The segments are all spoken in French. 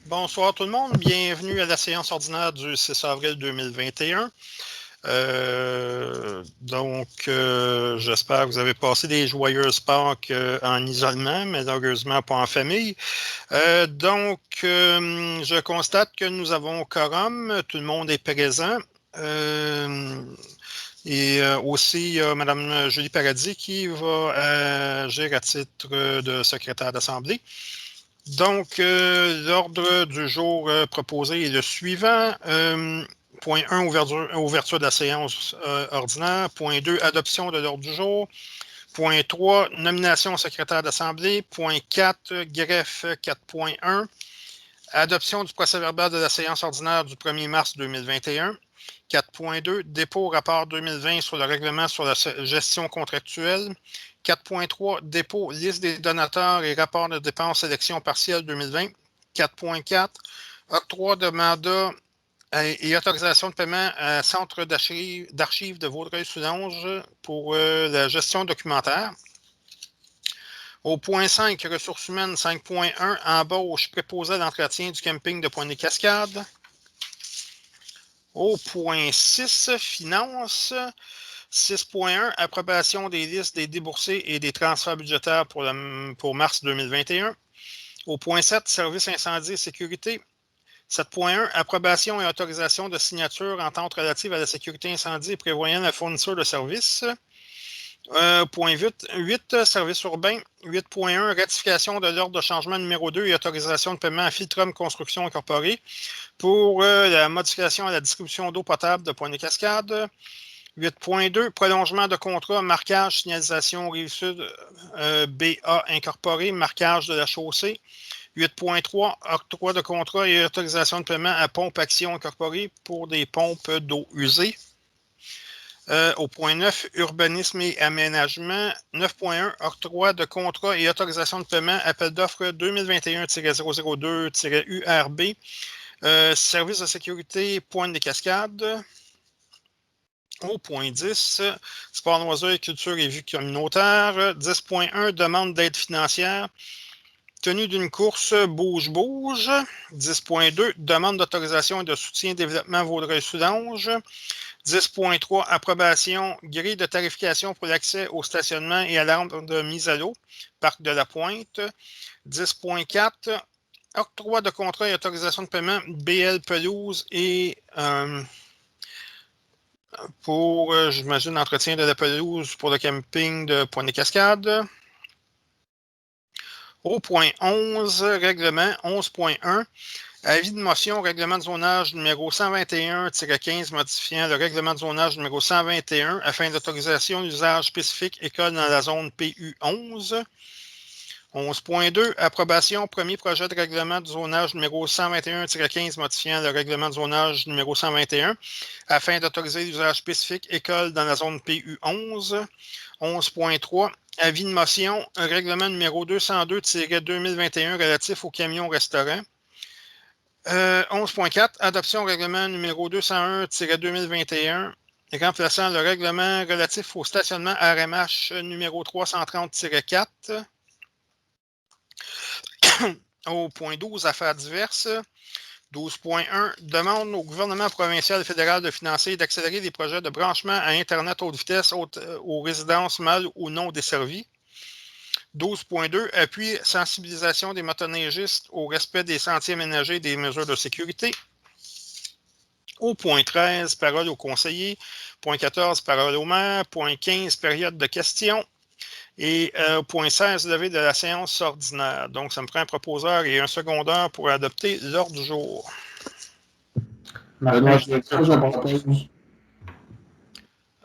Bonsoir tout le monde, bienvenue à la séance ordinaire du 6 avril 2021. J'espère que vous avez passé des joyeuses Pâques en isolement, malheureusement pas en famille. Je constate que nous avons quorum, tout le monde est présent. Aussi, il y a Mme Julie Paradis qui va agir à titre de secrétaire d'Assemblée. Donc, l'ordre du jour proposé est le suivant. Point 1, ouverture de la séance ordinaire. Point 2, adoption de l'ordre du jour. Point 3, nomination au secrétaire d'Assemblée. Point 4, greffe 4.1. Adoption du procès-verbal de la séance ordinaire du 1er mars 2021. 4.2, dépôt rapport 2020 sur le règlement sur la gestion contractuelle. 4.3, dépôt, liste des donateurs et rapport de dépenses élection partielle 2020. 4.4, octroi de mandat et autorisation de paiement à Centre d'archives de Vaudreuil-Soulanges pour la gestion documentaire. Au point 5, ressources humaines 5.1, embauche préposé à l'entretien du camping de Pointe-des-Cascades. Au point 6, finances. 6.1, approbation des listes des déboursés et des transferts budgétaires pour mars 2021. Au point 7, services incendie et sécurité. 7.1, approbation et autorisation de signature entente relative à la sécurité incendie et prévoyant la fourniture de services. Point 8, services urbains. 8.1, ratification de l'ordre de changement numéro 2 et autorisation de paiement à Filtrum Construction Incorporée pour la modification à la distribution d'eau potable de Pointe-des-Cascades. 8.2, prolongement de contrat, marquage, signalisation Rive-Sud, BA incorporé, marquage de la chaussée. 8.3, octroi de contrat et autorisation de paiement à Pompe Action incorporée pour des pompes d'eau usée. Au point 9, urbanisme et aménagement. 9.1, octroi de contrat et autorisation de paiement, appel d'offres 2021-002-URB, service de sécurité Pointe-des-Cascades. Au point 10, sport, loisirs, culture et vie communautaire. 10.1, demande d'aide financière. Tenue d'une course bouge-bouge. 10.2, demande d'autorisation et de soutien développement Vaudreuil-Soulanges. 10.3, approbation, grille de tarification pour l'accès au stationnement et à l'arbre de mise à l'eau, Parc de la Pointe. 10.4, octroi de contrat et autorisation de paiement, BL Pelouse et pour, j'imagine, l'entretien de la pelouse pour le camping de Pointe-des-Cascades. Au point 11, règlement 11.1, avis de motion, règlement de zonage numéro 121-15 modifiant le règlement de zonage numéro 121 afin d'autorisation d'usage spécifique école dans la zone PU 11. 11.2, approbation, premier projet de règlement de zonage numéro 121-15 modifiant le règlement de zonage numéro 121 afin d'autoriser l'usage spécifique école dans la zone PU 11. 11.3, avis de motion, règlement numéro 202-2021 relatif aux camions restaurants. 11.4, adoption règlement numéro 201-2021 remplaçant le règlement relatif au stationnement RMH numéro 330-4. Au point 12, affaires diverses. 12.1, demande au gouvernement provincial et fédéral de financer et d'accélérer des projets de branchement à Internet haute vitesse aux résidences mal ou non desservies. 12.2, appui sensibilisation des motoneigistes au respect des sentiers aménagés et des mesures de sécurité. Au point 13, parole aux conseillers. Point 14, parole au maire. Point 15, période de questions. Et point 16, levée de la séance ordinaire. Donc, ça me prend un proposeur et un secondeur pour adopter l'ordre du jour. Benoît, je propose.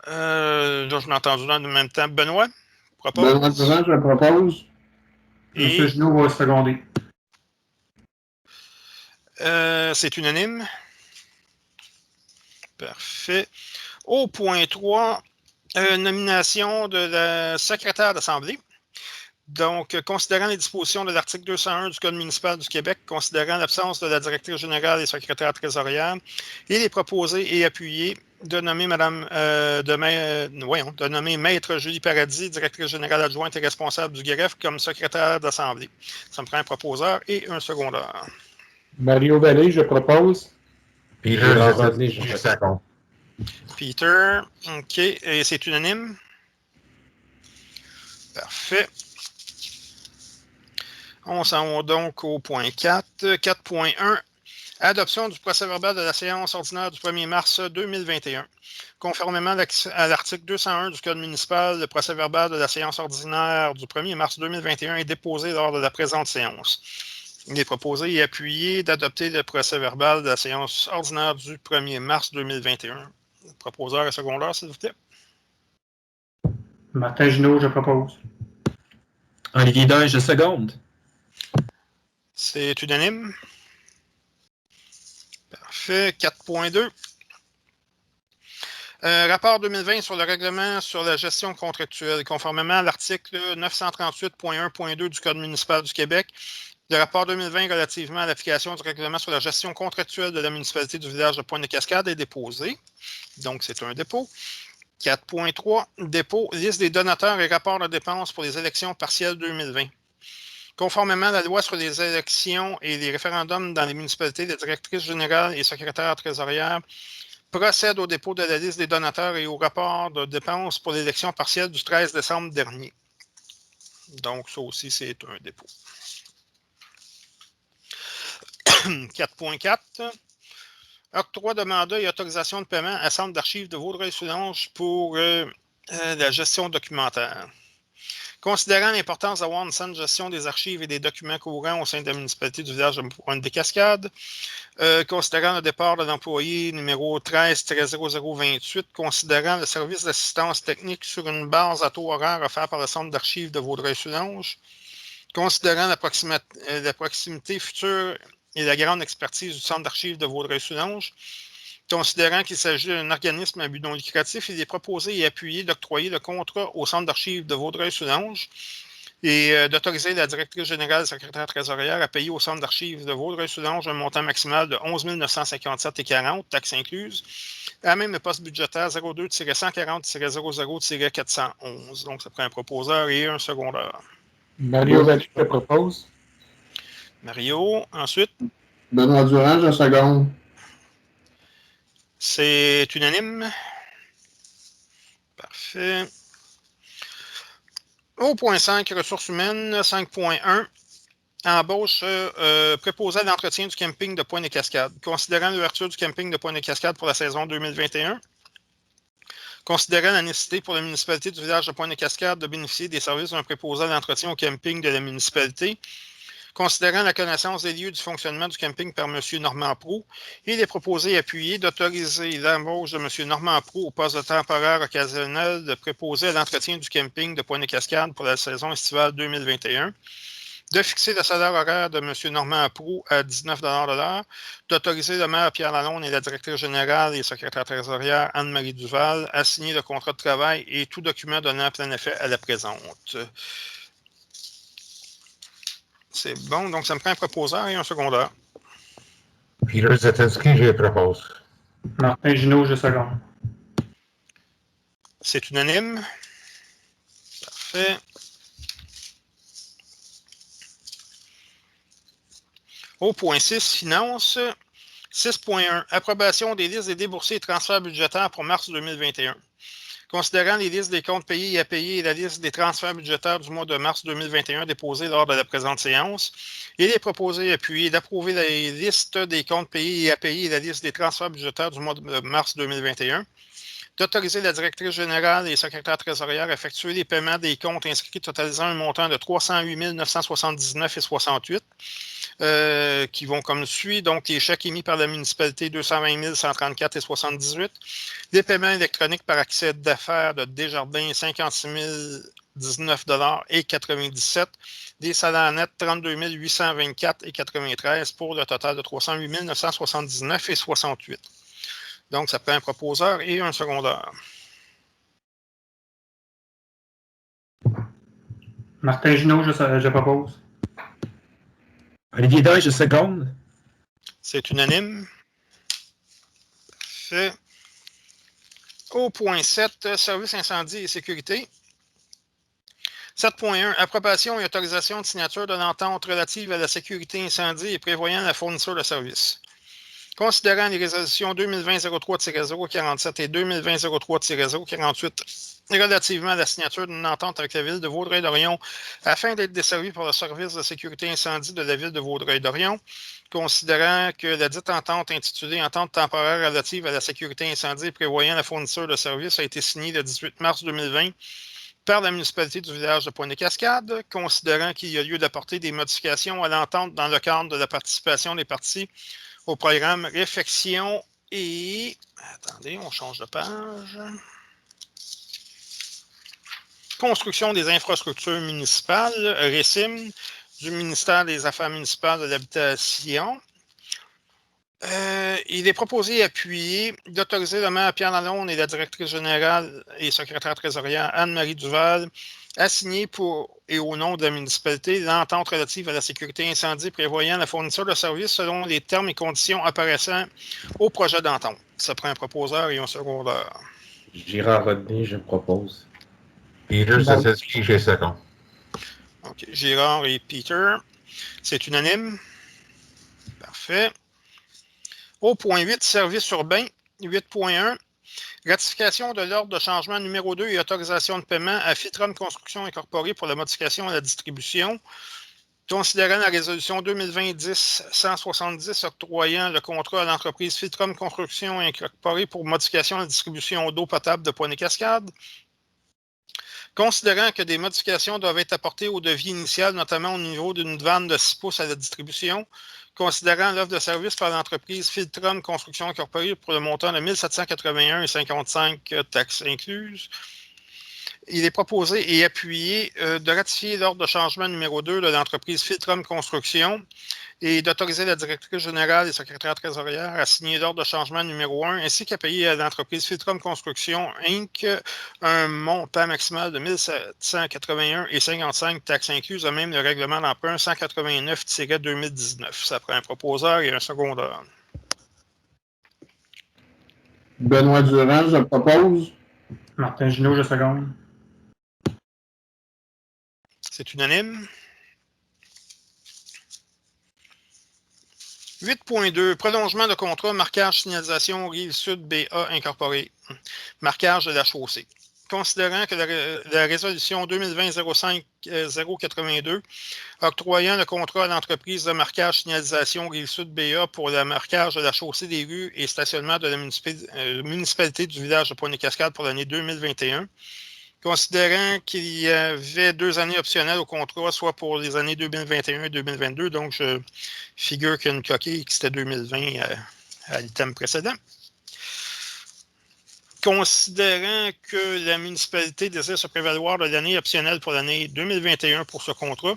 Là, je m'ai entendu dans le même temps. Benoît, propose. Benoît Durand, je propose. Et M. Ginoux va seconder. C'est unanime. Parfait. Au point 3, nomination de la secrétaire d'Assemblée. Donc, considérant les dispositions de l'article 201 du Code municipal du Québec, considérant l'absence de la directrice générale et secrétaire trésorière, il est proposé et appuyé de nommer de nommer Maître Julie Paradis, directrice générale adjointe et responsable du greffe, comme secrétaire d'Assemblée. Ça me prend un proposeur et un secondeur. Mario Vallée, je propose. Peter Zettelny, je seconde. Peter, OK. Et c'est unanime? Parfait. On s'en va donc au point 4. 4.1. Adoption du procès-verbal de la séance ordinaire du 1er mars 2021. Conformément à l'article 201 du Code municipal, le procès-verbal de la séance ordinaire du 1er mars 2021 est déposé lors de la présente séance. Il est proposé et appuyé d'adopter le procès-verbal de la séance ordinaire du 1er mars 2021. Proposeur et secondeur, s'il vous plaît. Martin Ginaud, je propose. Olivier Dain, je seconde. C'est unanime. Parfait. 4.2. Rapport 2020 sur le règlement sur la gestion contractuelle. Conformément à l'article 938.1.2 du Code municipal du Québec, le rapport 2020 relativement à l'application du règlement sur la gestion contractuelle de la municipalité du village de Pointe-des-Cascades est déposé. Donc, c'est un dépôt. 4.3. Dépôt, liste des donateurs et rapport de dépenses pour les élections partielles 2020. Conformément à la loi sur les élections et les référendums dans les municipalités, la directrice générale et secrétaire trésorière procède au dépôt de la liste des donateurs et au rapport de dépenses pour l'élection partielle du 13 décembre dernier. Donc, ça aussi, c'est un dépôt. 4.4. Octroi de mandat et autorisation de paiement à Centre d'archives de Vaudreuil-Soulanges pour la gestion documentaire. Considérant l'importance d'avoir une saine gestion des archives et des documents courants au sein de la municipalité du village de Pointe-des-Cascades, considérant le départ de l'employé numéro 13-0028, considérant le service d'assistance technique sur une base à taux horaire offert par le Centre d'archives de Vaudreuil-Soulanges, considérant la proximité future et la grande expertise du Centre d'archives de Vaudreuil-Soulanges, considérant qu'il s'agit d'un organisme à but non lucratif, il est proposé et appuyé d'octroyer le contrat au Centre d'archives de Vaudreuil-Soulanges et d'autoriser la directrice générale et secrétaire trésorière à payer au Centre d'archives de Vaudreuil-Soulanges un montant maximal de 11 957,40 taxes incluses, à même le poste budgétaire 02-140-00-411. Donc, ça prend un proposeur et un secondeur. Mario Vallée, je propose. Mario, ensuite. Benoît Durand, je seconde. C'est unanime. Parfait. Au point 5, ressources humaines, 5.1. Embauche préposé à l'entretien du camping de Pointe-des-Cascades. Considérant l'ouverture du camping de Pointe-des-Cascades pour la saison 2021, considérant la nécessité pour la municipalité du village de Pointe-des-Cascades de bénéficier des services d'un préposé à l'entretien au camping de la municipalité, considérant la connaissance des lieux du fonctionnement du camping par M. Normand Proulx, il est proposé et appuyé d'autoriser l'embauche de M. Normand Proulx au poste de temporaire occasionnel de préposé à l'entretien du camping de Pointe-des-Cascades pour la saison estivale 2021, de fixer le salaire horaire de M. Normand Proulx à 19 $ de l'heure, d'autoriser le maire Pierre Lalonde et la directrice générale et secrétaire trésorière Anne-Marie Duval à signer le contrat de travail et tout document donnant plein effet à la présente. C'est bon, donc ça me prend un proposeur et un secondeur. Peter Zettelny, je propose. Martin Ginaud, je seconde. C'est unanime. Parfait. Au point 6, finances. 6.1. Approbation des listes des déboursés et transferts budgétaires pour mars 2021. Considérant les listes des comptes payés et à payer et la liste des transferts budgétaires du mois de mars 2021 déposés lors de la présente séance, il est proposé et appuyé d'approuver la liste des comptes payés et à payer et la liste des transferts budgétaires du mois de mars 2021, d'autoriser la directrice générale et secrétaire trésorière à effectuer les paiements des comptes inscrits totalisant un montant de 308 979,68 qui vont comme suit. Donc, les chèques émis par la municipalité, 220 134,78. Les paiements électroniques par accès d'affaires de Desjardins, 56 019,97 $. Des salaires nets, 32 824,93 pour le total de 308 979,68. Donc, ça prend un proposeur et un secondeur. Martin Ginaud, je propose. Olivier Dain, je seconde. C'est unanime. Parfait. Au point 7, service incendie et sécurité. 7.1. Approbation et autorisation de signature de l'entente relative à la sécurité incendie et prévoyant la fourniture de services. Considérant les résolutions 2020-03-047 et 2020-03-048 relativement à la signature d'une entente avec la Ville de Vaudreuil-Dorion afin d'être desservi par le service de sécurité incendie de la Ville de Vaudreuil-Dorion, considérant que la dite entente intitulée « Entente temporaire relative à la sécurité incendie et prévoyant la fourniture de services » a été signée le 18 mars 2020 par la municipalité du village de Pointe-des-Cascades, considérant qu'il y a lieu d'apporter des modifications à l'entente dans le cadre de la participation des parties au programme Réfection et... Attendez, on change de page. Construction des infrastructures municipales, RECIM, du ministère des Affaires municipales de l'Habitation. Il est proposé et appuyé d'autoriser le maire Pierre Lalonde et la directrice générale et secrétaire trésorière Anne-Marie Duval à signer pour et au nom de la municipalité l'entente relative à la sécurité incendie prévoyant la fourniture de services selon les termes et conditions apparaissant au projet d'entente. Ça prend un proposeur et un secondaire. Girard Rodney, je propose. Peter Zazinski, je second. OK. Girard et Peter. C'est unanime. Parfait. Au point 8, services urbains. 8.1. Ratification de l'ordre de changement numéro 2 et autorisation de paiement à Fitron Construction Incorporée pour la modification et la distribution. Considérant la résolution 2020-10-170 octroyant le contrat à l'entreprise Fitron Construction Incorporée pour modification et la distribution d'eau potable de Pointe-des-Cascades. Considérant que des modifications doivent être apportées au devis initial, notamment au niveau d'une vanne de 6 pouces à la distribution, considérant l'offre de service par l'entreprise Filtron Construction Incorporée pour le montant de 1781,55 taxes incluses, il est proposé et appuyé de ratifier l'ordre de changement numéro 2 de l'entreprise Filtron Construction et d'autoriser la directrice générale et secrétaire trésorière à signer l'ordre de changement numéro 1 ainsi qu'à payer à l'entreprise Filtron Construction Inc. un montant maximal de 1781,55 taxes incluses, même le règlement d'emprunt 189-2019. Ça prend un proposeur et un secondaire. Benoît Durand, je propose. Martin Ginault, je seconde. C'est unanime. 8.2. Prolongement de contrat, marquage signalisation Rive-Sud BA Incorporé. Marquage de la chaussée. Considérant que la résolution 2020-05-082 octroyant le contrat à l'entreprise de marquage signalisation Rive-Sud BA pour le marquage de la chaussée des rues et stationnement de la municipalité du village de Pointe-des-Cascades pour l'année 2021, considérant qu'il y avait 2 années optionnelles au contrat, soit pour les années 2021 et 2022, donc je figure qu'il y a une coquille qui c'était 2020 à l'item précédent. Considérant que la municipalité désire se prévaloir de l'année optionnelle pour l'année 2021 pour ce contrat,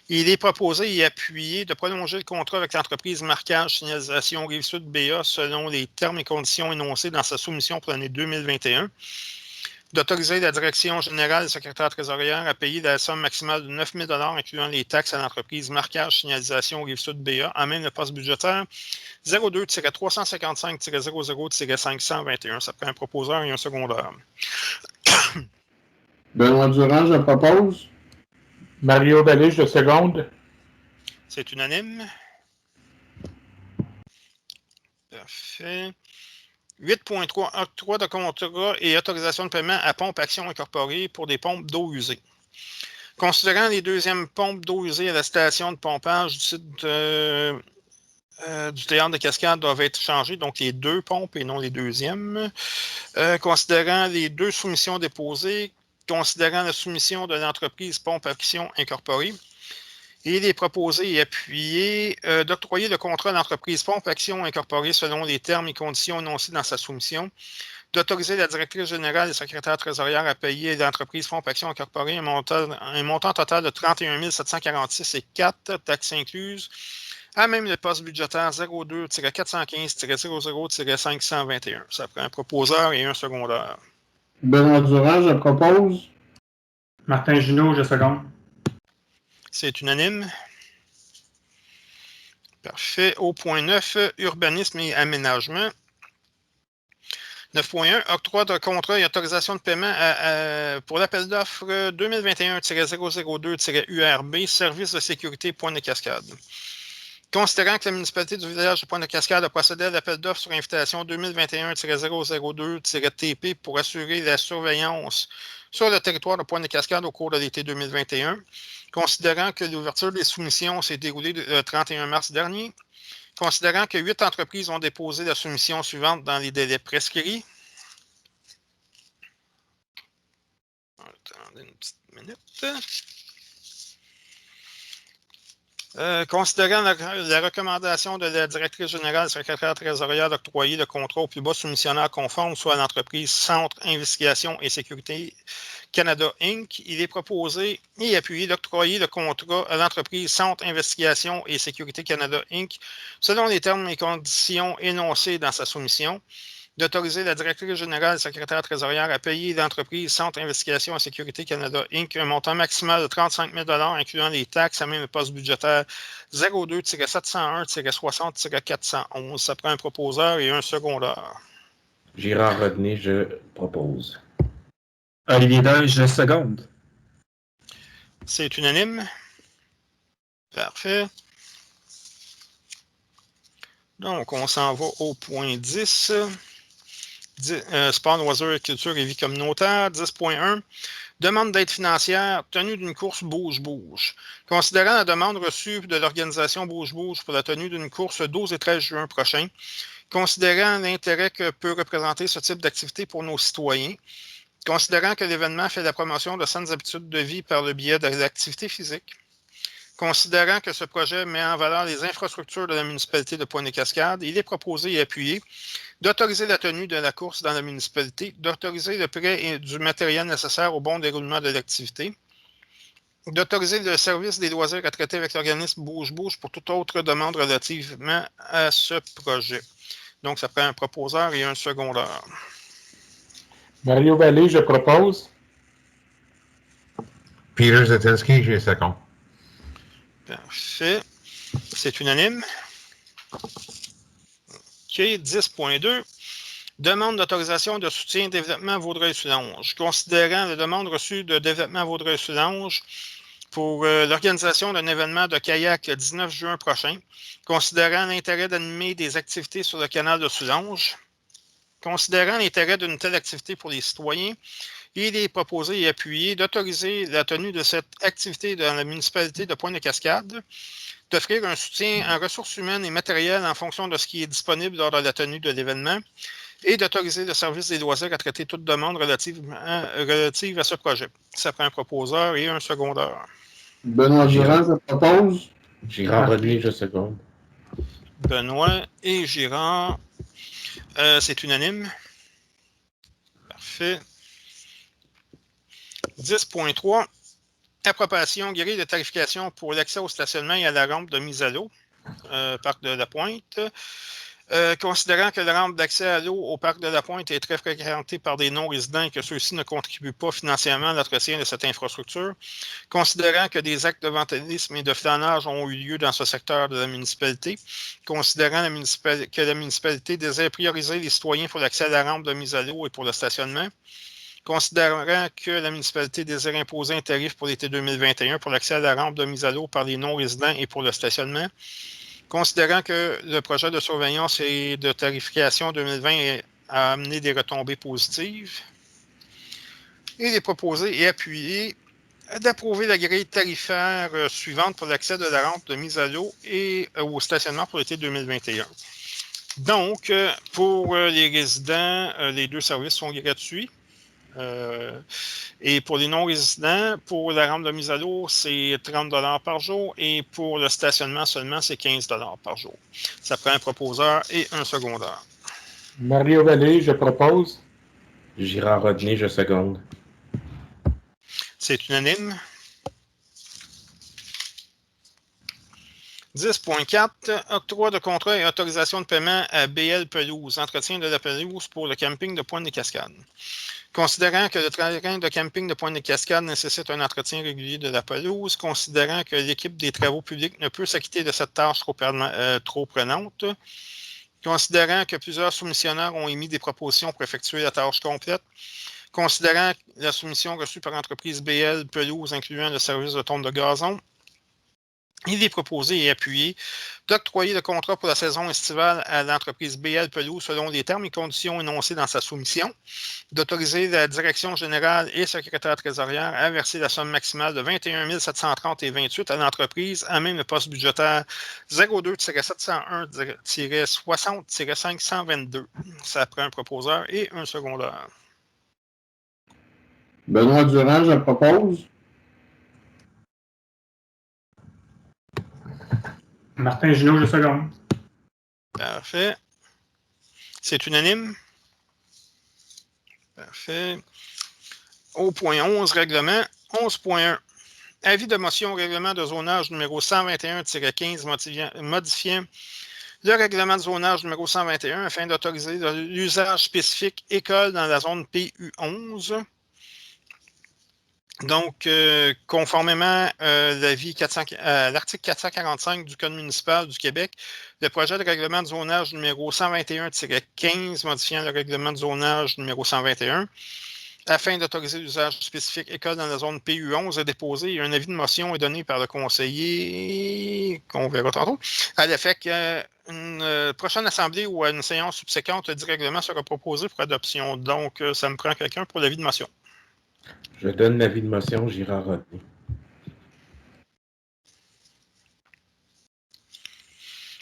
il est proposé et appuyé de prolonger le contrat avec l'entreprise Marquage Signalisation Rive-Sud BA selon les termes et conditions énoncés dans sa soumission pour l'année 2021, d'autoriser la direction générale et secrétaire trésorière à payer la somme maximale de 9 000 $ incluant les taxes à l'entreprise Marquage Signalisation Rive-Sud BA en même le poste budgétaire 02-355-00-521. Ça prend un proposeur et un secondaire. Benoît Durand, je propose. Mario Vallée, je seconde. C'est unanime. Parfait. 8.3. Octroi de contrat et autorisation de paiement à Pompe Action Incorporée pour des pompes d'eau usée. Considérant les deuxièmes pompes d'eau usée à la station de pompage du site du théâtre de Cascades doivent être changées, donc les 2 pompes et non les deuxièmes. Considérant les 2 soumissions déposées, considérant la soumission de l'entreprise Pompe Action Incorporée, il est proposé et appuyé d'octroyer le contrat à l'entreprise Pompe Action Incorporée selon les termes et conditions énoncés dans sa soumission, d'autoriser la directrice générale et secrétaire trésorière à payer à l'entreprise Pompe Action Incorporée un montant total de 31 746,04 taxes incluses, à même le poste budgétaire 02-415-00-521. Ça prend un proposeur et un secondaire. Benoît Durand, je propose. Martin Ginault, je seconde. C'est unanime. Parfait. Au point 9, urbanisme et aménagement. 9.1, octroi de contrat et autorisation de paiement pour l'appel d'offres 2021-002-URB, service de sécurité Pointe-des-Cascades. Considérant que la municipalité du village de Pointe-des-Cascades a procédé à l'appel d'offres sur invitation 2021-002-TP pour assurer la surveillance sur le territoire de Pointe-des-Cascades au cours de l'été 2021, considérant que l'ouverture des soumissions s'est déroulée le 31 mars dernier, considérant que 8 entreprises ont déposé la soumission suivante dans les délais prescrits. Attendez une petite minute. Considérant la recommandation de la directrice générale secrétaire trésorière d'octroyer le contrat au plus bas soumissionnaire conforme, soit à l'entreprise Centre Investigation et Sécurité Canada Inc., il est proposé et appuyé d'octroyer le contrat à l'entreprise Centre Investigation et Sécurité Canada Inc., selon les termes et conditions énoncés dans sa soumission, d'autoriser la directrice générale secrétaire trésorière à payer l'entreprise Centre Investigation et Sécurité Canada Inc. un montant maximal de 35 000 incluant les taxes à même poste budgétaire 02-701-60-411. Ça prend un proposeur et un secondeur. Gérard Rodney, je propose. Olivier Deuil, je seconde. C'est unanime. Parfait. Donc, on s'en va au point 10. Sport, loisirs, culture et vie communautaire. 10.1. Demande d'aide financière, tenue d'une course Bouge-Bouge. Considérant la demande reçue de l'organisation Bouge-Bouge pour la tenue d'une course le 12 et 13 juin prochain, considérant l'intérêt que peut représenter ce type d'activité pour nos citoyens, considérant que l'événement fait la promotion de saines habitudes de vie par le biais de l'activité physique, considérant que ce projet met en valeur les infrastructures de la municipalité de Pointe-des-Cascades, il est proposé et appuyé d'autoriser la tenue de la course dans la municipalité, d'autoriser le prêt du matériel nécessaire au bon déroulement de l'activité, d'autoriser le service des loisirs à traiter avec l'organisme Bouge-Bouge pour toute autre demande relativement à ce projet. Donc, ça prend un proposeur et un secondeur. Mario Vallée, je propose. Peter Zetinski, je seconde. Parfait. C'est unanime. OK, 10.2. Demande d'autorisation de soutien développement Vaudreuil-Soulanges. Considérant la demande reçue de développement Vaudreuil-Soulanges pour l'organisation d'un événement de kayak le 19 juin prochain, considérant l'intérêt d'animer des activités sur le canal de Soulanges, considérant l'intérêt d'une telle activité pour les citoyens, il est proposé et appuyé d'autoriser la tenue de cette activité dans la municipalité de Pointe-des-Cascades, d'offrir un soutien en ressources humaines et matérielles en fonction de ce qui est disponible lors de la tenue de l'événement et d'autoriser le service des loisirs à traiter toute demande relative à ce projet. Ça prend un proposeur et un secondeur. Benoît Durand, je propose. Gérard Rodney, je seconde. Benoît et Girard. C'est unanime. Parfait. 10.3. Approbation grille de tarification pour l'accès au stationnement et à la rampe de mise à l'eau, Parc de la Pointe. Considérant que la rampe d'accès à l'eau au Parc de la Pointe est très fréquentée par des non-résidents et que ceux-ci ne contribuent pas financièrement à l'entretien de cette infrastructure, considérant que des actes de vandalisme et de flânage ont eu lieu dans ce secteur de la municipalité, considérant que la municipalité désire prioriser les citoyens pour l'accès à la rampe de mise à l'eau et pour le stationnement, considérant que la municipalité désire imposer un tarif pour l'été 2021 pour l'accès à la rampe de mise à l'eau par les non-résidents et pour le stationnement, considérant que le projet de surveillance et de tarification 2020 a amené des retombées positives, il est proposé et appuyé d'approuver la grille tarifaire suivante pour l'accès de la rampe de mise à l'eau et au stationnement pour l'été 2021. Donc, pour les résidents, les deux services sont gratuits. Et pour les non-résidents, pour la rampe de mise à l'eau, c'est 30 $ par jour et pour le stationnement seulement, c'est 15 $ par jour. Ça prend un proposeur et un secondeur. Mario Vallée, je propose. Gérard Rodney, je seconde. C'est unanime. 10.4. Octroi de contrat et autorisation de paiement à BL Pelouse. Entretien de la pelouse pour le camping de Pointe-des-Cascades. Considérant que le terrain de camping de Pointe-des-Cascades nécessite un entretien régulier de la pelouse, considérant que l'équipe des travaux publics ne peut s'acquitter de cette tâche trop prenante, Considérant que plusieurs soumissionnaires ont émis des propositions pour effectuer la tâche complète, considérant la soumission reçue par l'entreprise BL Pelouse incluant le service de tonte de gazon, il est proposé et appuyé d'octroyer le contrat pour la saison estivale à l'entreprise BL Pelouse selon les termes et conditions énoncés dans sa soumission, d'autoriser la direction générale et secrétaire trésorière à verser la somme maximale de 21 730,28 à l'entreprise à même le poste budgétaire 02-701-60-522. Ça prend un proposeur et un secondaire. Benoît Durand, je propose. Martin Ginaud, je seconde. Parfait. C'est unanime. Parfait. Au point 11, règlement 11.1. Avis de motion au règlement de zonage numéro 121-15 modifiant le règlement de zonage numéro 121 afin d'autoriser l'usage spécifique école dans la zone PU11. Donc, conformément à l'article 445 du Code municipal du Québec, le projet de règlement de zonage numéro 121-15 modifiant le règlement de zonage numéro 121 afin d'autoriser l'usage spécifique école dans la zone PU11 est déposé et un avis de motion est donné par le conseiller, qu'on verra tantôt, à l'effet qu'une prochaine assemblée ou à une séance subséquente du règlement sera proposée pour adoption. Donc, ça me prend quelqu'un pour l'avis de motion. Je donne l'avis de motion, Girard Rodney.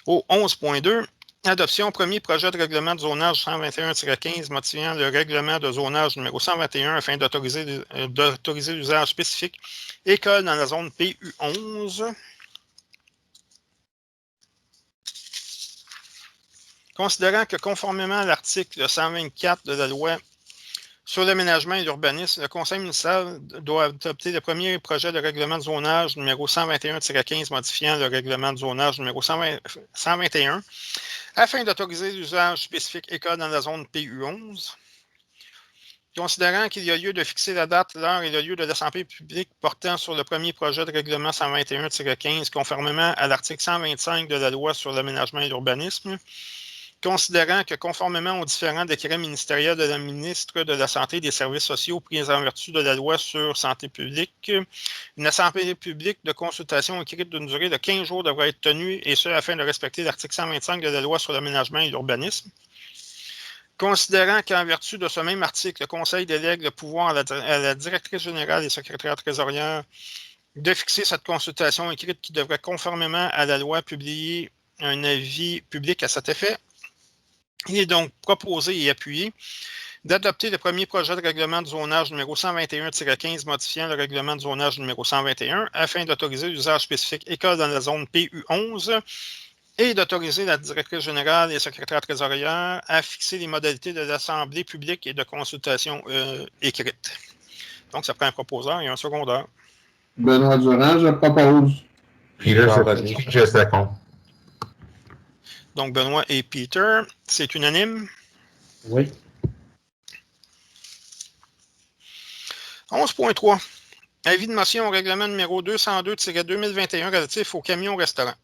Au 11.2, adoption premier projet de règlement de zonage 121-15 modifiant le règlement de zonage numéro 121 afin d'autoriser l'usage spécifique école dans la zone PU11. Considérant que conformément à l'article 124 de la loi sur l'aménagement et l'urbanisme, le Conseil municipal doit adopter le premier projet de règlement de zonage numéro 121-15 modifiant le règlement de zonage numéro 121 afin d'autoriser l'usage spécifique école dans la zone PU11. Considérant qu'il y a lieu de fixer la date, l'heure et le lieu de l'assemblée publique portant sur le premier projet de règlement 121-15 conformément à l'article 125 de la loi sur l'aménagement et l'urbanisme, considérant que, conformément aux différents décrets ministériels de la ministre de la Santé et des Services sociaux pris en vertu de la loi sur santé publique, une assemblée publique de consultation écrite d'une durée de 15 jours devra être tenue, et ce, afin de respecter l'article 125 de la loi sur l'aménagement et l'urbanisme. Considérant qu'en vertu de ce même article, le Conseil délègue le pouvoir à la directrice générale et secrétaire trésorière de fixer cette consultation écrite qui devrait, conformément à la loi, publier un avis public à cet effet. Il est donc proposé et appuyé d'adopter le premier projet de règlement de zonage numéro 121-15 modifiant le règlement de zonage numéro 121 afin d'autoriser l'usage spécifique école dans la zone PU11 et d'autoriser la directrice générale et secrétaire trésorière à fixer les modalités de l'assemblée publique et de consultation écrite. Donc, ça prend un proposeur et un secondaire. Benoît Durand, je propose. Peter Zetinski, je seconde. Donc, Benoît et Peter, c'est unanime. Oui. 11.3. Avis de motion au règlement numéro 202-2021 relatif aux camions-restaurants.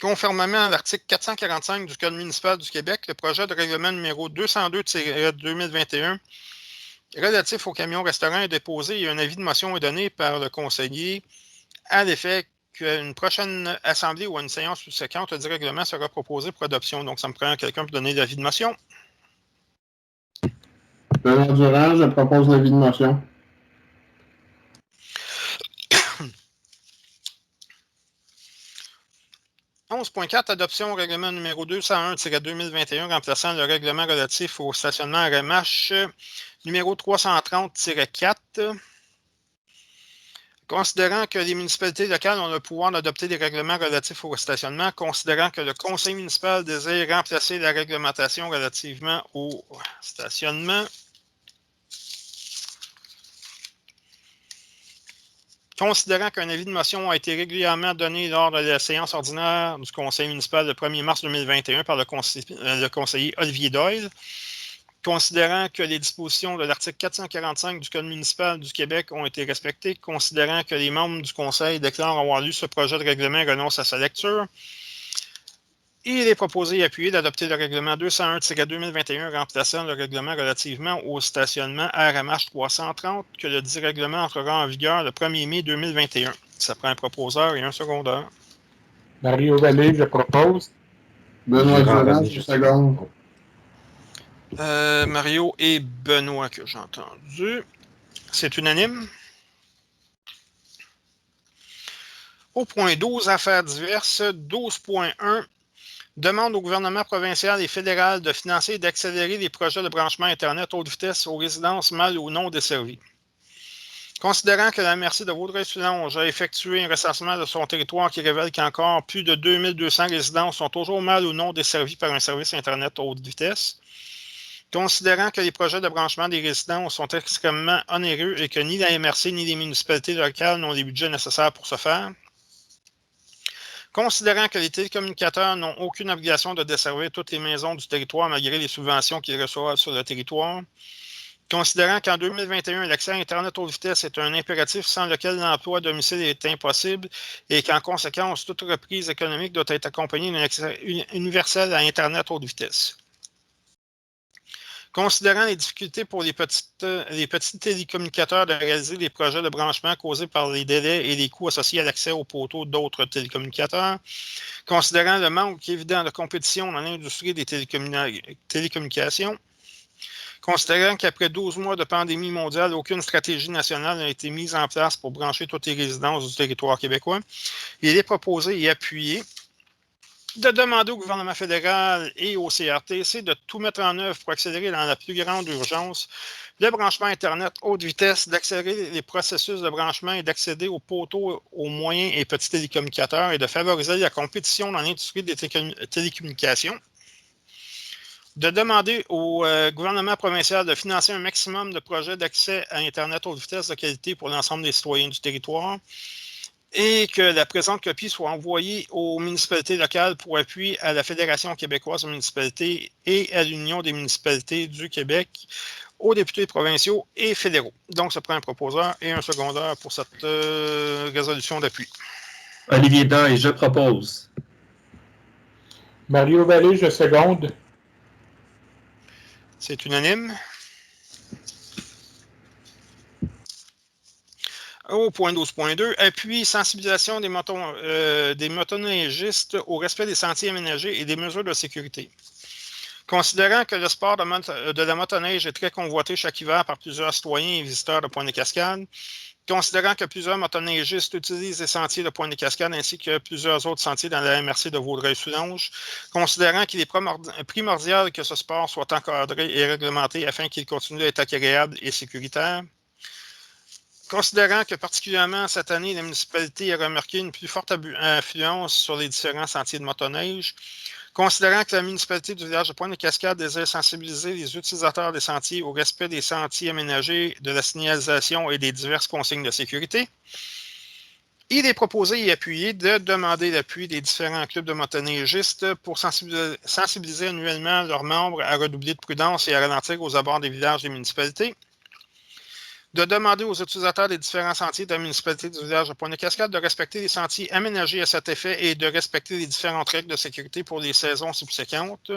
Conformément à l'article 445 du Code municipal du Québec, le projet de règlement numéro 202-2021 relatif aux camions-restaurants est déposé et un avis de motion est donné par le conseiller à l'effet qu'une prochaine assemblée ou une séance subséquente du règlement sera proposée pour adoption. Donc, ça me prend quelqu'un pour donner l'avis de motion. Benoît Durand, je propose l'avis de motion. « 11.4. Adoption au règlement numéro 201-2021 remplaçant le règlement relatif au stationnement RMH numéro 330-4. Considérant que les municipalités locales ont le pouvoir d'adopter des règlements relatifs au stationnement, considérant que le conseil municipal désire remplacer la réglementation relativement au stationnement, considérant qu'un avis de motion a été régulièrement donné lors de la séance ordinaire du conseil municipal le 1er mars 2021 par le conseiller Olivier Doyle, considérant que les dispositions de l'article 445 du Code municipal du Québec ont été respectées, considérant que les membres du Conseil déclarent avoir lu ce projet de règlement et renoncent à sa lecture, Il est proposé et appuyé d'adopter le règlement 201-2021 remplaçant le règlement relativement au stationnement RMH 330 que le dit règlement entrera en vigueur le 1er mai 2021. Ça prend un proposeur et un secondeur. Mario Vallée, je propose. Benoît Durand, je seconde. Mario et Benoît que j'ai entendu. C'est unanime. Au point 12, affaires diverses, 12.1, demande au gouvernement provincial et fédéral de financer et d'accélérer les projets de branchement Internet haute vitesse aux résidences mal ou non desservies. Considérant que la MRC de Vaudreuil-Soulanges a effectué un recensement de son territoire qui révèle qu'encore plus de 2200 résidences sont toujours mal ou non desservies par un service Internet haute vitesse, considérant que les projets de branchement des résidences sont extrêmement onéreux et que ni la MRC ni les municipalités locales n'ont les budgets nécessaires pour ce faire, considérant que les télécommunicateurs n'ont aucune obligation de desservir toutes les maisons du territoire malgré les subventions qu'ils reçoivent sur le territoire, considérant qu'en 2021, l'accès à Internet haute vitesse est un impératif sans lequel l'emploi à domicile est impossible et qu'en conséquence, toute reprise économique doit être accompagnée d'un accès universel à Internet haute vitesse. Considérant les difficultés pour les petits télécommunicateurs de réaliser les projets de branchement causés par les délais et les coûts associés à l'accès aux poteaux d'autres télécommunicateurs, considérant le manque évident de compétition dans l'industrie des télécommunications, considérant qu'après 12 mois de pandémie mondiale, aucune stratégie nationale n'a été mise en place pour brancher toutes les résidences du territoire québécois, il est proposé et appuyé de demander au gouvernement fédéral et au CRTC de tout mettre en œuvre pour accélérer dans la plus grande urgence le branchement Internet haute vitesse, d'accélérer les processus de branchement et d'accéder aux poteaux, aux moyens et petits télécommunicateurs et de favoriser la compétition dans l'industrie des télécommunications, de demander au gouvernement provincial de financer un maximum de projets d'accès à Internet haute vitesse de qualité pour l'ensemble des citoyens du territoire, et que la présente copie soit envoyée aux municipalités locales pour appui à la Fédération québécoise des municipalités et à l'Union des municipalités du Québec, aux députés provinciaux et fédéraux. Donc, ça prend un proposeur et un secondeur pour cette résolution d'appui. Olivier Daye, je propose. Mario Vallée, je seconde. C'est unanime. Au point 12.2, appui sensibilisation des motoneigistes au respect des sentiers aménagés et des mesures de sécurité. Considérant que le sport de la motoneige est très convoité chaque hiver par plusieurs citoyens et visiteurs de Pointe-des-Cascades, considérant que plusieurs motoneigistes utilisent les sentiers de Pointe-des-Cascades ainsi que plusieurs autres sentiers dans la MRC de Vaudreuil-Soulanges, considérant qu'il est primordial que ce sport soit encadré et réglementé afin qu'il continue d'être agréable et sécuritaire, considérant que particulièrement cette année, la municipalité a remarqué une plus forte influence sur les différents sentiers de motoneige, considérant que la municipalité du village de Pointe-des-Cascades désire sensibiliser les utilisateurs des sentiers au respect des sentiers aménagés, de la signalisation et des diverses consignes de sécurité, il est proposé et appuyé de demander l'appui des différents clubs de motoneigistes pour sensibiliser annuellement leurs membres à redoubler de prudence et à ralentir aux abords des villages des municipalités, de demander aux utilisateurs des différents sentiers de la municipalité du village de Pointe-des-Cascades de respecter les sentiers aménagés à cet effet et de respecter les différentes règles de sécurité pour les saisons subséquentes.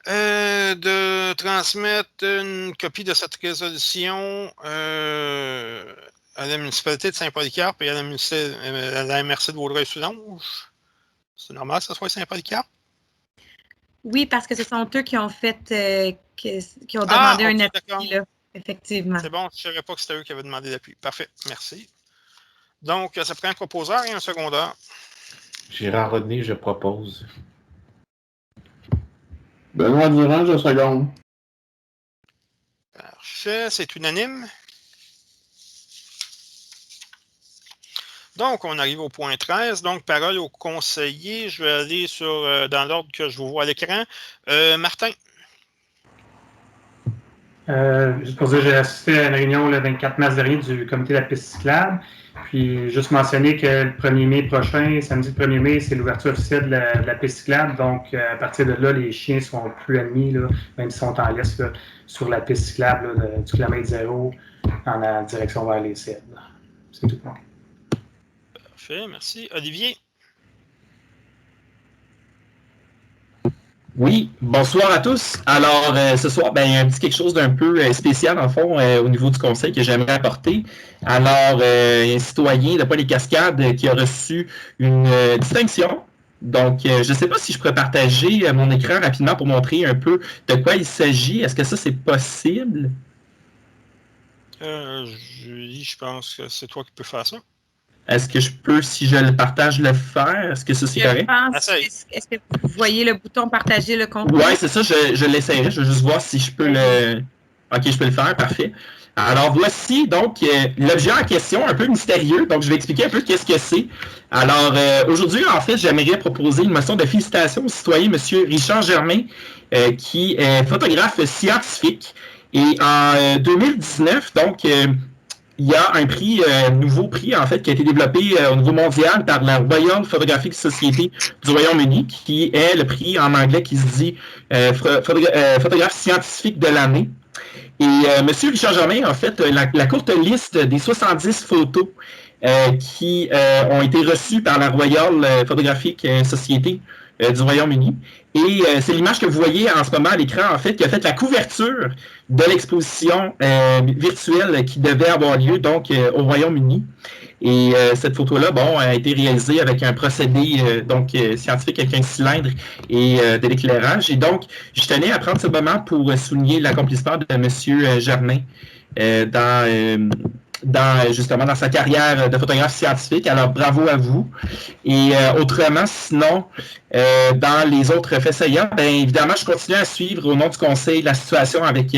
De transmettre une copie de cette résolution à la municipalité de Saint-Polycarpe et à la MRC de Vaudreuil-Soulanges. C'est normal que ce soit Saint-Polycarpe? Oui, parce que ce sont eux qui ont fait, qui ont demandé un appui, là. Effectivement. C'est bon, je ne savais pas que c'était eux qui avaient demandé l'appui. Parfait, merci. Donc, ça prend un proposeur et un secondeur. Gérard Rodney, je propose. Benoît Durand, je seconde. Parfait, c'est unanime. Donc, on arrive au point 13. Donc, parole au conseiller. Je vais aller dans l'ordre que je vous vois à l'écran. Martin. Juste pour dire, j'ai assisté à une réunion le 24 mars dernier du comité de la piste cyclable. Puis, juste mentionner que le 1er mai prochain, samedi le 1er mai, c'est l'ouverture officielle de la piste cyclable. Donc, à partir de là, les chiens ne seront plus admis, là, même s'ils sont en laisse, là, sur la piste cyclable là, du kilomètre zéro en direction vers les cèdres. C'est tout pour moi. Parfait, merci. Olivier. Oui, bonsoir à tous. Alors, ce soir, il y a un petit quelque chose d'un peu spécial, en fond, au niveau du conseil que j'aimerais apporter. Alors, un citoyen de Pointe-les-Cascades qui a reçu une distinction. Donc, je ne sais pas si je pourrais partager mon écran rapidement pour montrer un peu de quoi il s'agit. Est-ce que ça, c'est possible? Julie, je pense que c'est toi qui peux faire ça. Est-ce que je peux, si je le partage, le faire? Est-ce que ça, c'est correct? Est-ce que vous voyez le bouton partager le contenu? Oui, c'est ça, je l'essayerai. Je vais juste voir si je peux le... OK, je peux le faire, parfait. Alors, voici donc l'objet en question, un peu mystérieux. Donc, je vais expliquer un peu qu'est-ce que c'est. Alors, aujourd'hui, en fait, j'aimerais proposer une motion de félicitations au citoyen M. Richard Germain, qui est photographe scientifique. Et en 2019, donc... il y a un prix, nouveau prix, en fait, qui a été développé au niveau mondial par la Royal Photographic Society du Royaume-Uni, qui est le prix en anglais qui se dit photographe scientifique de l'année. Et M. Richard Germain, en fait, la courte liste des 70 photos qui ont été reçues par la Royal Photographic Society du Royaume-Uni. Et c'est l'image que vous voyez en ce moment à l'écran, en fait, qui a fait la couverture de l'exposition virtuelle qui devait avoir lieu donc au Royaume-Uni. Et cette photo-là, a été réalisée avec un procédé scientifique avec un cylindre et de l'éclairage. Et donc, je tenais à prendre ce moment pour souligner l'accomplissement de M. Germain justement dans sa carrière de photographe scientifique. Alors, bravo à vous. Et autrement, sinon, dans les autres faits saillants, évidemment, je continue à suivre au nom du Conseil la situation avec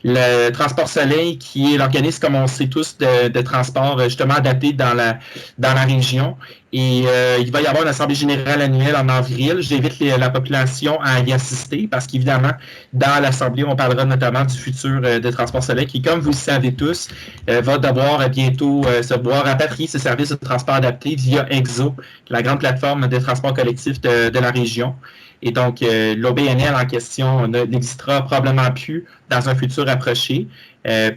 le Transport Soleil, qui est l'organisme, comme on sait tous, de transport justement adapté dans la région. Et il va y avoir une assemblée générale annuelle en avril. J'invite la population à y assister parce qu'évidemment, dans l'assemblée, on parlera notamment du futur de Transport Soleil qui, comme vous le savez tous, va devoir bientôt se voir rapatrier ses services de transport adapté via EXO, la grande plateforme de transport collectif de la région. Et donc, l'OBNL en question n'existera probablement plus dans un futur approché.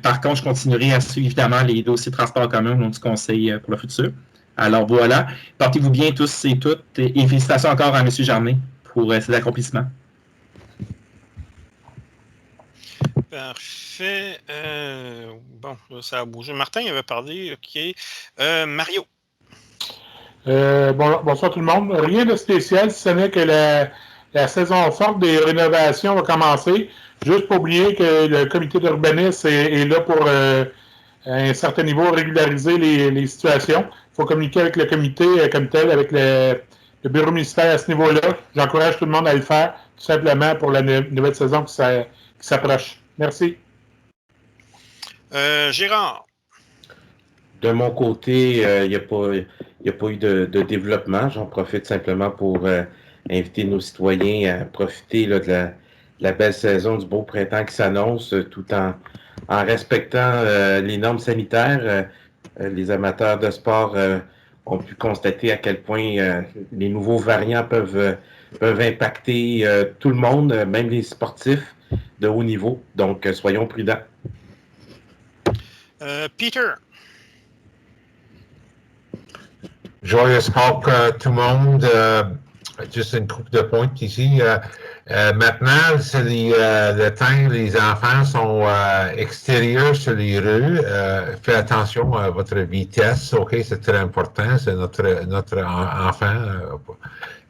Par contre, je continuerai à suivre évidemment les dossiers de transport commun au nom du Conseil pour le futur. Alors voilà, portez-vous bien tous et toutes et félicitations encore à M. Germain pour ses accomplissements. Parfait. Bon, là, ça a bougé. Martin avait parlé, OK. Mario. Bonsoir tout le monde. Rien de spécial, si ce n'est que la saison forte des rénovations va commencer. Juste pour oublier que le comité d'urbanisme est là pour à un certain niveau régulariser les situations. Il faut communiquer avec le comité comme tel, avec le bureau municipal à ce niveau-là. J'encourage tout le monde à le faire, tout simplement pour la nouvelle saison qui s'approche. Merci. Gérard. De mon côté, il n'y a pas eu de développement. J'en profite simplement pour inviter nos citoyens à profiter là, de la belle saison, du beau printemps qui s'annonce, tout en respectant les normes sanitaires. Les amateurs de sport ont pu constater à quel point les nouveaux variants peuvent impacter tout le monde, même les sportifs de haut niveau. Donc, soyons prudents. Peter. Joyeux Pâques tout le monde. Juste une couple de points ici. Maintenant, c'est le temps les enfants sont extérieurs sur les rues. Faites attention à votre vitesse, OK? C'est très important, c'est notre enfant.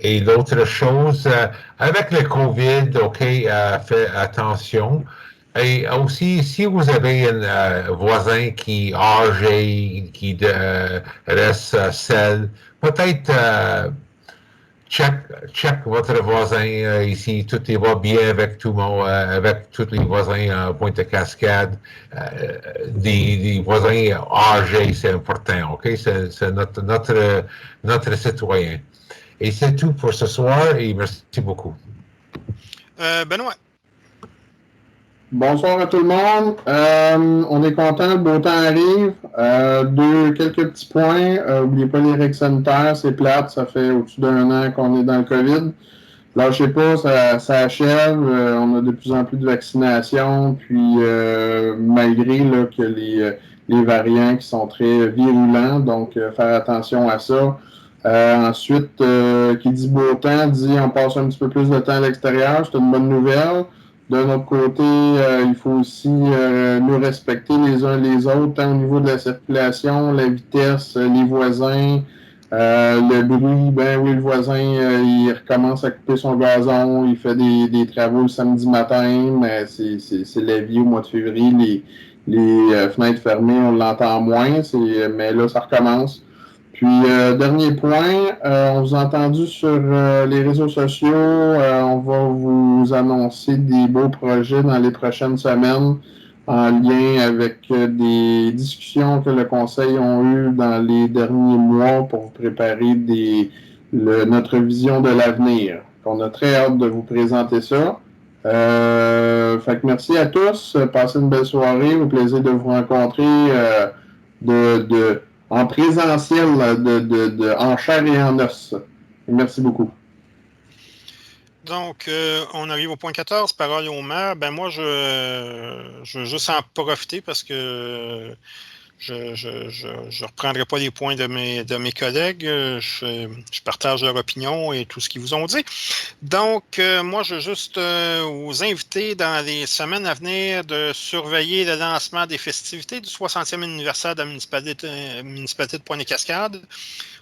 Et l'autre chose, avec le COVID, OK, faites attention. Et aussi, si vous avez un voisin qui est âgé, qui reste seul, peut-être check votre voisin ici, tout va bien avec tout le monde, avec tous les voisins à Pointe-Cascade. Des voisins âgés, c'est important, OK? C'est notre citoyen. Et c'est tout pour ce soir et merci beaucoup. Benoît. Bonsoir à tout le monde. On est content, le beau temps arrive. Quelques petits points. N'oubliez pas les règles sanitaires, c'est plate, ça fait au-dessus d'un an qu'on est dans le COVID. Lâchez pas, ça achève. On a de plus en plus de vaccinations, puis malgré là, que les variants qui sont très virulents, donc faire attention à ça. Ensuite, qui dit beau temps, dit on passe un petit peu plus de temps à l'extérieur. C'est une bonne nouvelle. D'un autre côté, il faut aussi nous respecter les uns les autres, tant au niveau de la circulation, la vitesse, les voisins, le bruit. Ben oui, le voisin, il recommence à couper son gazon, il fait des travaux le samedi matin, mais c'est la vie au mois de février. Les fenêtres fermées, on l'entend moins, mais là, ça recommence. Puis, dernier point, on vous a entendu sur les réseaux sociaux. On va vous annoncer des beaux projets dans les prochaines semaines en lien avec des discussions que le Conseil a eues dans les derniers mois pour vous préparer notre vision de l'avenir. On a très hâte de vous présenter ça. Fait que merci à tous. Passez une belle soirée. Au plaisir de vous rencontrer en présentiel, en chair et en os. Merci beaucoup. Donc, on arrive au point 14, parole au maire. Ben moi, je veux juste en profiter parce que je reprendrai pas les points de mes collègues. Je partage leur opinion et tout ce qu'ils vous ont dit. Donc, moi, je veux juste vous inviter dans les semaines à venir de surveiller le lancement des festivités du 60e anniversaire de la municipalité de Pointe-des-Cascades.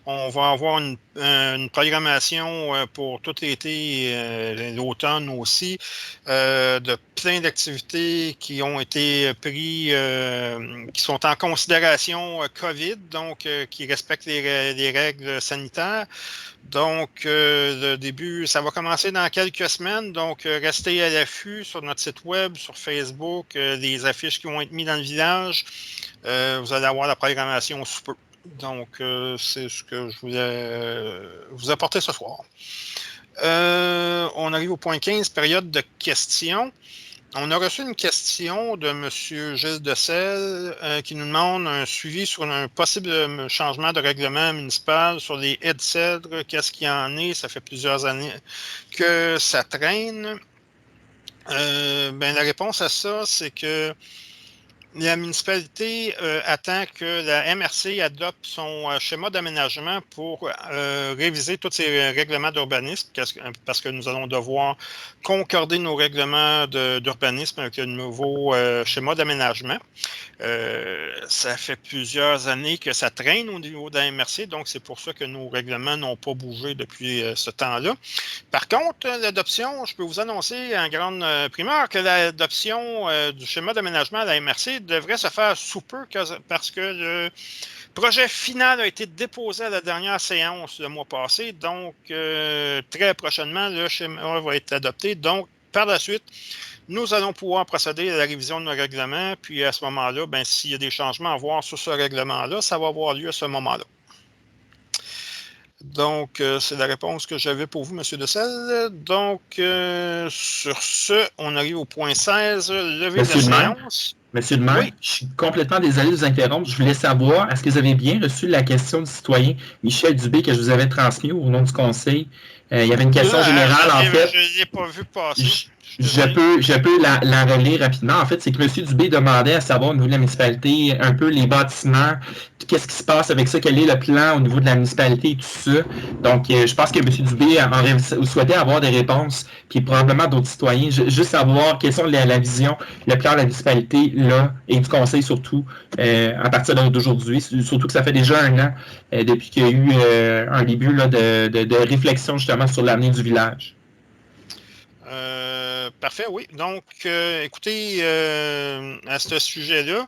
On va avoir une programmation pour tout l'été, l'automne aussi, de plein d'activités qui ont été prises, qui sont en considération COVID, donc qui respectent les règles sanitaires. Donc, le début, ça va commencer dans quelques semaines. Donc, restez à l'affût sur notre site web, sur Facebook, les affiches qui vont être mises dans le village. Vous allez avoir la programmation sous peu. Donc, c'est ce que je voulais vous apporter ce soir. On arrive au point 15, période de questions. On a reçu une question de M. Gilles Decelles qui nous demande un suivi sur un possible changement de règlement municipal sur les haies de cèdre. Qu'est-ce qu'il y en est? Ça fait plusieurs années que ça traîne. La réponse à ça, c'est que la municipalité attend que la MRC adopte son schéma d'aménagement pour réviser tous ces règlements d'urbanisme parce que nous allons devoir concorder nos règlements d'urbanisme avec le nouveau schéma d'aménagement. Ça fait plusieurs années que ça traîne au niveau de la MRC, donc c'est pour ça que nos règlements n'ont pas bougé depuis ce temps-là. Par contre, l'adoption, je peux vous annoncer en grande primeur que l'adoption du schéma d'aménagement à la MRC devrait se faire sous peu parce que le projet final a été déposé à la dernière séance le mois passé, donc très prochainement, le schéma va être adopté. Donc, par la suite, nous allons pouvoir procéder à la révision de nos règlements, puis à ce moment-là, s'il y a des changements à voir sur ce règlement-là, ça va avoir lieu à ce moment-là. Donc, c'est la réponse que j'avais pour vous, M. Decelles. Donc, sur ce, on arrive au point 16, lever de séance. Monsieur le maire, oui. Je suis complètement désolé de vous interrompre. Je voulais savoir, est-ce que vous avez bien reçu la question du citoyen Michel Dubé que je vous avais transmise au nom du conseil? Il y avait une question générale, en fait. Je ne l'ai pas vu passer. Je peux la relire rapidement. En fait, c'est que M. Dubé demandait à savoir au niveau de la municipalité un peu les bâtiments, qu'est-ce qui se passe avec ça, quel est le plan au niveau de la municipalité et tout ça. Donc, je pense que M. Dubé souhaitait avoir des réponses, puis probablement d'autres citoyens, juste savoir quelles sont la vision, le plan de la municipalité, là, et du conseil surtout, à partir d'aujourd'hui. Surtout que ça fait déjà un an depuis qu'il y a eu un début là, de réflexion justement sur l'avenir du village. Parfait, oui. Donc, écoutez, à ce sujet-là,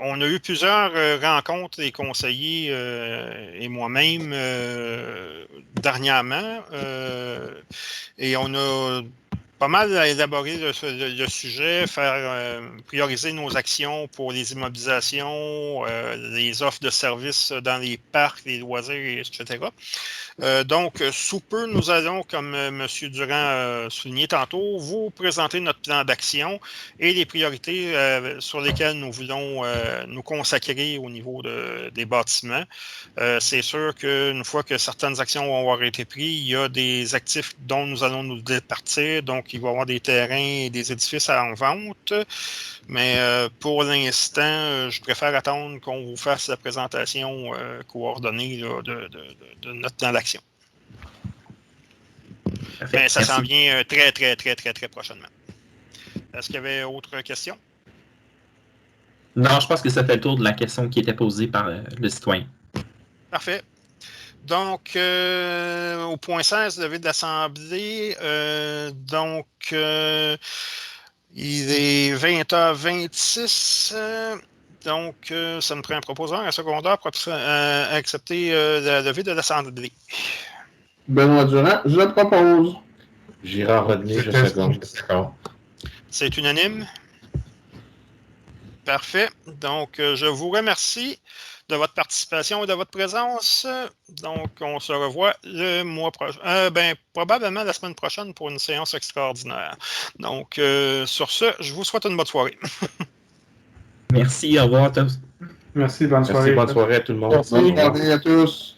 on a eu plusieurs rencontres des conseillers et moi-même dernièrement et on a pas mal élaboré le sujet, faire prioriser nos actions pour les immobilisations, les offres de services dans les parcs, les loisirs, etc. Donc, sous peu, nous allons, comme M. Durand a souligné tantôt, vous présenter notre plan d'action et les priorités sur lesquelles nous voulons nous consacrer au niveau des bâtiments. C'est sûr qu'une fois que certaines actions vont avoir été prises, il y a des actifs dont nous allons nous départir. Donc, Donc, il va y avoir des terrains et des édifices en vente. Mais pour l'instant, je préfère attendre qu'on vous fasse la présentation coordonnée là, de notre plan d'action. Mais ça s'en vient très, très, très, très, très prochainement. Est-ce qu'il y avait autre question? Non, je pense que ça fait le tour de la question qui était posée par le citoyen. Parfait. Donc, au point 16, levé de l'Assemblée. Il est 20h26. Donc, ça me prend un proposeur, un secondaire pour accepter la levée de l'Assemblée. Benoît Durand, je le propose. Girard Rodney, je seconde. C'est unanime. Parfait. Donc, je vous remercie de votre participation et de votre présence. Donc, on se revoit le mois prochain. Probablement la semaine prochaine pour une séance extraordinaire. Donc, sur ce, je vous souhaite une bonne soirée. Merci, au revoir à tous. Merci, bonne soirée. Merci, bonne soirée à tout le monde. Bonne soirée à tous.